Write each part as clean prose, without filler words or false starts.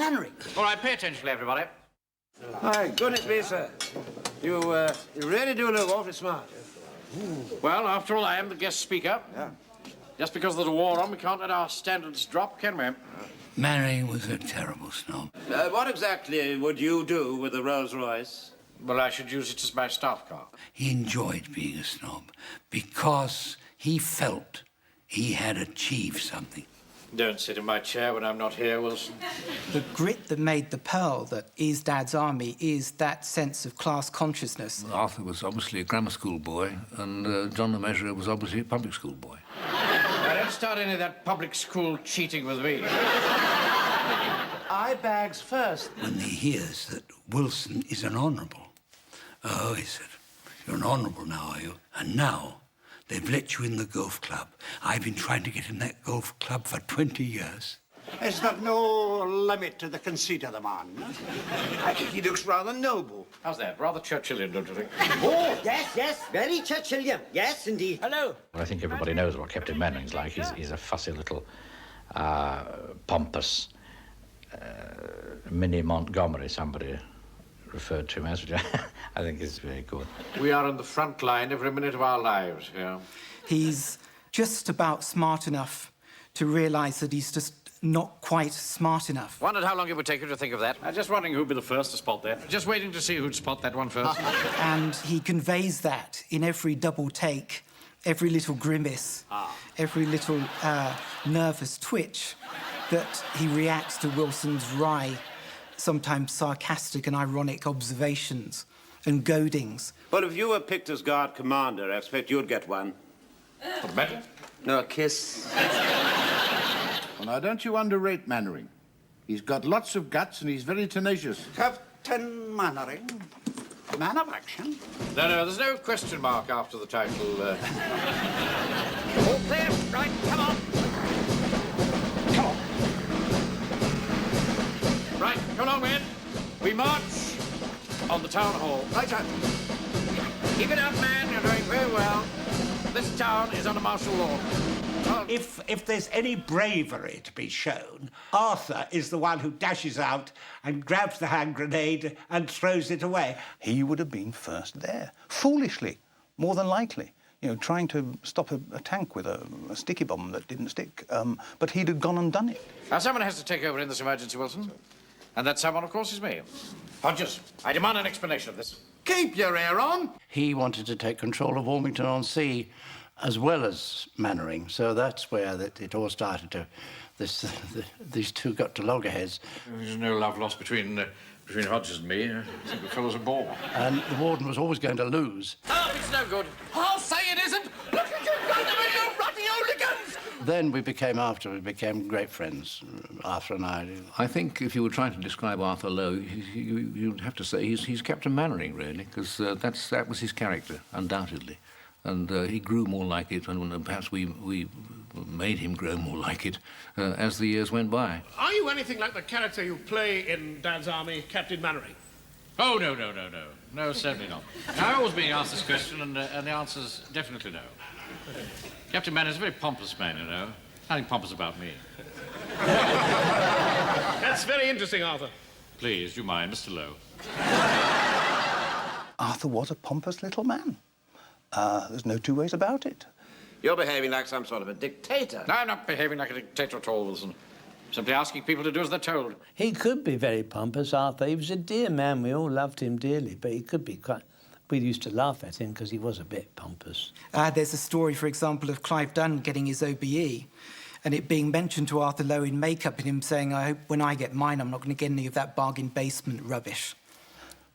Mannering. All right, pay attention, everybody. Hi, goodness me, sir. You really do look awfully smart. Well, after all, I am the guest speaker. Yeah. Just because there's a war on, we can't let our standards drop, can we? Mannering was a terrible snob. What exactly would you do with a Rolls-Royce? Well, I should use it as my staff car. He enjoyed being a snob because he felt he had achieved something. Don't sit in my chair when I'm not here, Wilson. The grit that made the pearl that is Dad's Army is that sense of class consciousness. Arthur was obviously a grammar school boy, and John the Measurer was obviously a public school boy. Now, don't start any of that public school cheating with me. Eye bags first. When he hears that Wilson is an honourable, oh, he said, you're an honourable now, are you? And now they've let you in the golf club. I've been trying to get in that golf club for 20 years. Is there no limit to the conceit of the man? I think he looks rather noble. How's that? Rather Churchillian, don't you think? Oh, yes, very Churchillian. Yes, indeed. Hello. I think everybody knows what Captain Mannering's like. He's a fussy little, pompous mini Montgomery, somebody referred to him as, which I think is very good. We are on the front line every minute of our lives here. He's just about smart enough to realise that he's just not quite smart enough. Wondered how long it would take you to think of that. I'm just wondering who'd be the first to spot that. Just waiting to see who'd spot that one first. And he conveys that in every double take, every little grimace, every little nervous twitch, that he reacts to Wilson's wry, sometimes sarcastic and ironic observations and goadings. But if you were picked as guard commander, I expect you'd get one. For the medal? No, a kiss. Well, now, don't you underrate Mannering. He's got lots of guts and he's very tenacious. Captain Mannering, man of action. No, there's no question mark after the title. All clear. Right, come on. Come on. Right, come along, men. We march on the town hall. Right, sir. Keep it up, man. You're doing very well. This town is under martial law. If there's any bravery to be shown, Arthur is the one who dashes out and grabs the hand grenade and throws it away. He would have been first there, foolishly, more than likely. You know, trying to stop a tank with a sticky bomb that didn't stick. But he'd have gone and done it. Now, someone has to take over in this emergency, Wilson. And that someone, of course, is me. Hodges, I demand an explanation of this. Keep your ear on. He wanted to take control of Wilmington-on-Sea as well as Mannering, so that's where it all started to... these two got to loggerheads. There's no love lost between Hodges and me. I think the fellow's a bore. And the warden was always going to lose. Oh, it's no good. I'll say it isn't. Look at you, you ruddy hooligans. Then we became great friends, Arthur and I. I think if you were trying to describe Arthur Lowe, you'd have to say he's Captain Mannering, really, because that was his character, undoubtedly. And he grew more like it, and perhaps we made him grow more like it as the years went by. Are you anything like the character you play in Dad's Army, Captain Mannering? Oh, no. No, certainly not. I'm always being asked this question, and the answer's definitely no. Captain Mannering's a very pompous man, you know. Nothing pompous about me. That's very interesting, Arthur. Please, do you mind, Mr. Lowe? Arthur was a pompous little man. There's no two ways about it. You're behaving like some sort of a dictator. No, I'm not behaving like a dictator at all, Wilson. Simply asking people to do as they're told. He could be very pompous, Arthur. He was a dear man. We all loved him dearly, but he could be quite... We used to laugh at him because he was a bit pompous. There's a story, for example, of Clive Dunn getting his OBE and it being mentioned to Arthur Lowe in makeup and him saying, I hope when I get mine, I'm not going to get any of that bargain basement rubbish.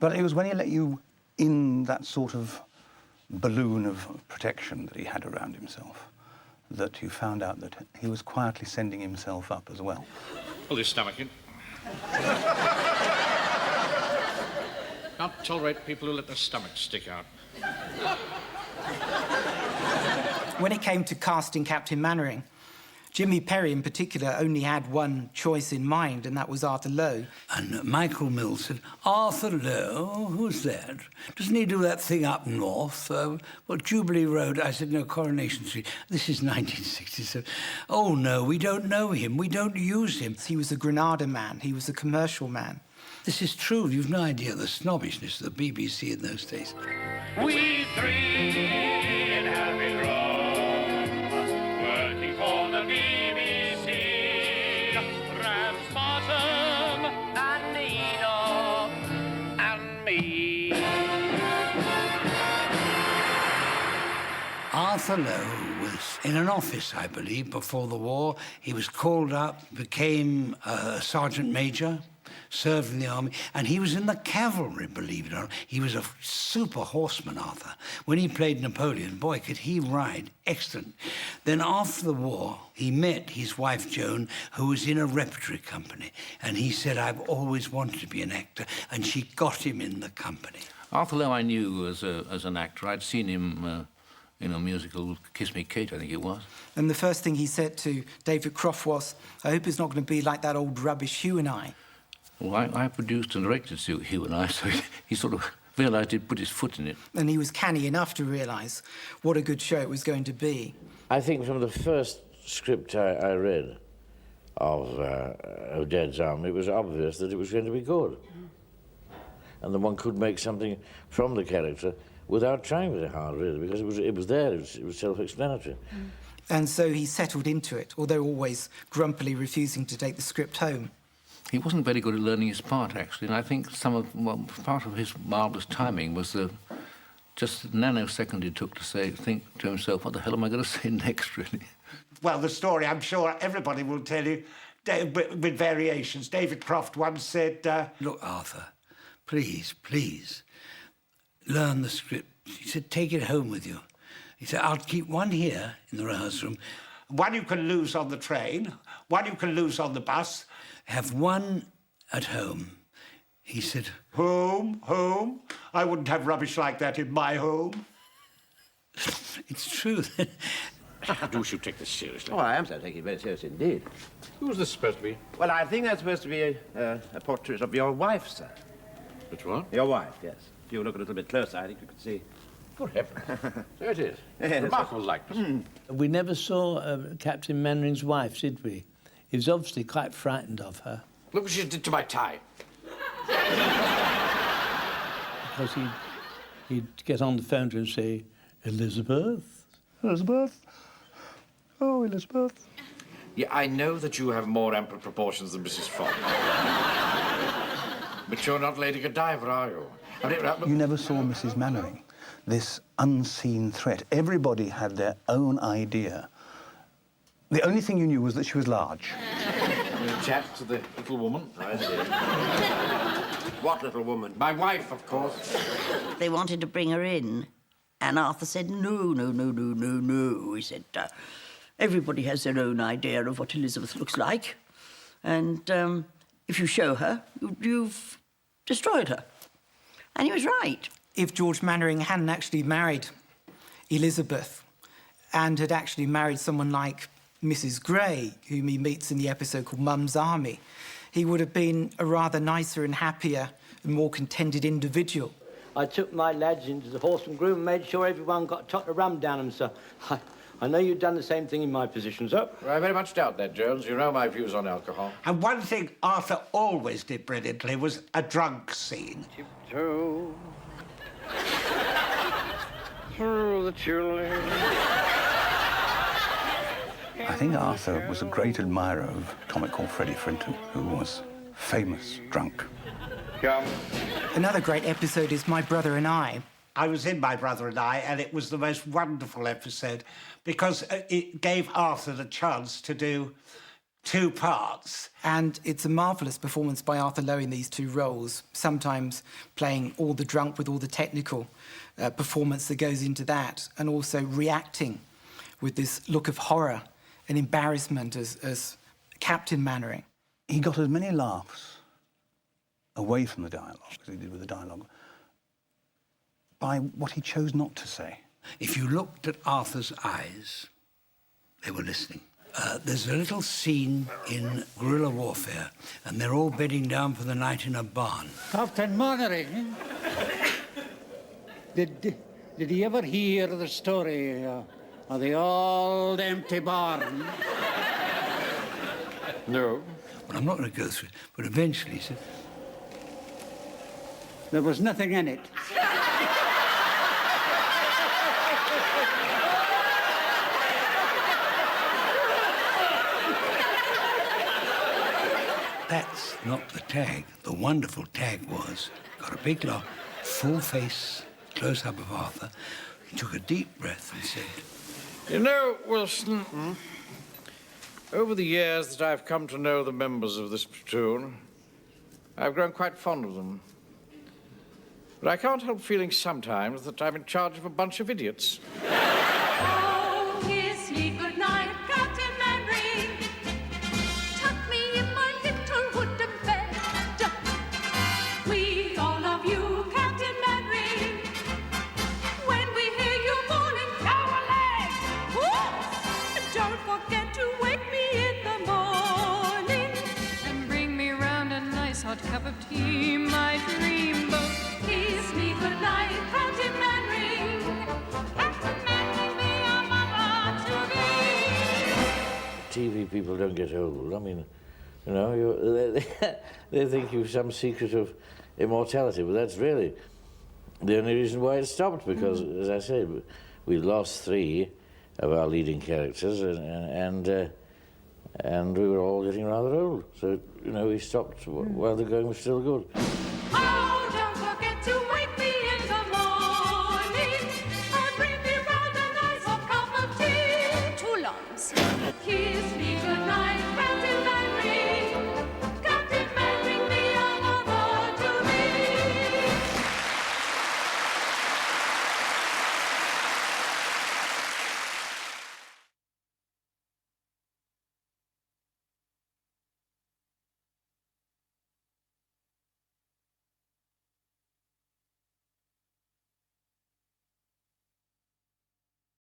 But it was when he let you in that sort of balloon of protection that he had around himself that you found out that he was quietly sending himself up as well. Pull your stomach in. Can't tolerate people who let their stomachs stick out. When it came to casting Captain Mannering, Jimmy Perry, in particular, only had one choice in mind, and that was Arthur Lowe. And Michael Mills said, Arthur Lowe, who's that? Doesn't he do that thing up north? Jubilee Road? I said, no, Coronation Street. This is 1967. Oh, no, we don't know him. We don't use him. He was a Granada man. He was a commercial man. This is true. You've no idea the snobbishness of the BBC in those days. We three in Happy Row, working for the BBC. Ramsbottom and Nino and me. Arthur Lowe was in an office, I believe, before the war. He was called up, became a sergeant major, served in the army, and he was in the cavalry, believe it or not. He was a super horseman, Arthur. When he played Napoleon, boy, could he ride. Excellent. Then after the war, he met his wife, Joan, who was in a repertory company, and he said, I've always wanted to be an actor, and she got him in the company. Arthur Lowe I knew as an actor. I'd seen him in a musical, Kiss Me Kate, I think it was. And the first thing he said to David Croft was, I hope it's not going to be like that old rubbish Hugh and I. Well, I produced and directed Hugh and I, so he sort of realised he'd put his foot in it. And he was canny enough to realise what a good show it was going to be. I think from the first script I read of Dad's Army, it was obvious that it was going to be good. And that one could make something from the character without trying very hard, really, because it was there, it was self-explanatory. And so he settled into it, although always grumpily refusing to take the script home. He wasn't very good at learning his part, actually, and I think part of his marvellous timing was just the nanosecond it took to think to himself, what the hell am I going to say next, really? Well, the story, I'm sure everybody will tell you, with variations. David Croft once said... Look, Arthur, please, learn the script. He said, take it home with you. He said, I'll keep one here in the rehearsal room. One you can lose on the train, one you can lose on the bus. Have one at home. He said... Home? I wouldn't have rubbish like that in my home. It's true. Do you take this seriously? Oh, I am taking it very seriously indeed. Who's this supposed to be? Well, I think that's supposed to be a portrait of your wife, sir. Which one? Your wife, yes. If you look a little bit closer, I think you can see. Good heavens. There it is. Yes. Remarkable likeness. We never saw Captain Mannering's wife, did we? He was obviously quite frightened of her. Look what she did to my tie. Because he'd get on the phone to her and say, Elizabeth? Elizabeth? Oh, Elizabeth. Yeah, I know that you have more ample proportions than Mrs. Fogg. But you're not Lady Godiva, are you? You never saw Mrs. Mannering, this unseen threat. Everybody had their own idea. The only thing you knew was that she was large. You chat to the little woman? I did. What little woman? My wife, of course. They wanted to bring her in, and Arthur said, no. He said, everybody has their own idea of what Elizabeth looks like, and if you show her, you've destroyed her. And he was right. If George Mannering hadn't actually married Elizabeth and had actually married someone like Mrs. Grey, whom he meets in the episode called Mum's Army, he would have been a rather nicer and happier and more contented individual. I took my lads into the horse and groom and made sure everyone got a tot of rum down them, sir. I know you've done the same thing in my position, sir. I very much doubt that, Jones. You know my views on alcohol. And one thing Arthur always did brilliantly was a drunk scene. Tiptoe through the chilling. I think Arthur was a great admirer of a comic called Freddie Frinton, who was famous drunk. Come. Another great episode is My Brother and I. I was in My Brother and I, and it was the most wonderful episode because it gave Arthur the chance to do two parts. And it's a marvellous performance by Arthur Lowe in these two roles, sometimes playing all the drunk with all the technical performance that goes into that, and also reacting with this look of horror and embarrassment as Captain Mannering. He got as many laughs away from the dialogue as he did with the dialogue by what he chose not to say. If you looked at Arthur's eyes, they were listening. There's a little scene in guerrilla warfare, and they're all bedding down for the night in a barn. Captain Mannering, did he ever hear the story of the old empty barn? No. Well, I'm not going to go through it, but eventually he said, There was nothing in it. that's not the tag. The wonderful tag was, got a big laugh, full face, close-up of Arthur. He took a deep breath and said, You know, Wilson, over the years that I've come to know the members of this platoon, I've grown quite fond of them. But I can't help feeling sometimes that I'm in charge of a bunch of idiots. Oh, kiss me goodnight, Captain Mannering. Tuck me in my little wooden bed. We all love you, Captain Mannering. When we hear you calling, our leg. Whoops! Don't forget to wake me in the morning and bring me round a nice hot cup of tea, my dreamboat. Kiss me goodnight, Captain Mannering. Captain Mannering, be your mother to be. TV people don't get old. I mean, you know, they think you've some secret of immortality, but that's really the only reason why it stopped, because, as I say, we lost 3 of our leading characters, and we were all getting rather old. So, you know, we stopped while the going was still good.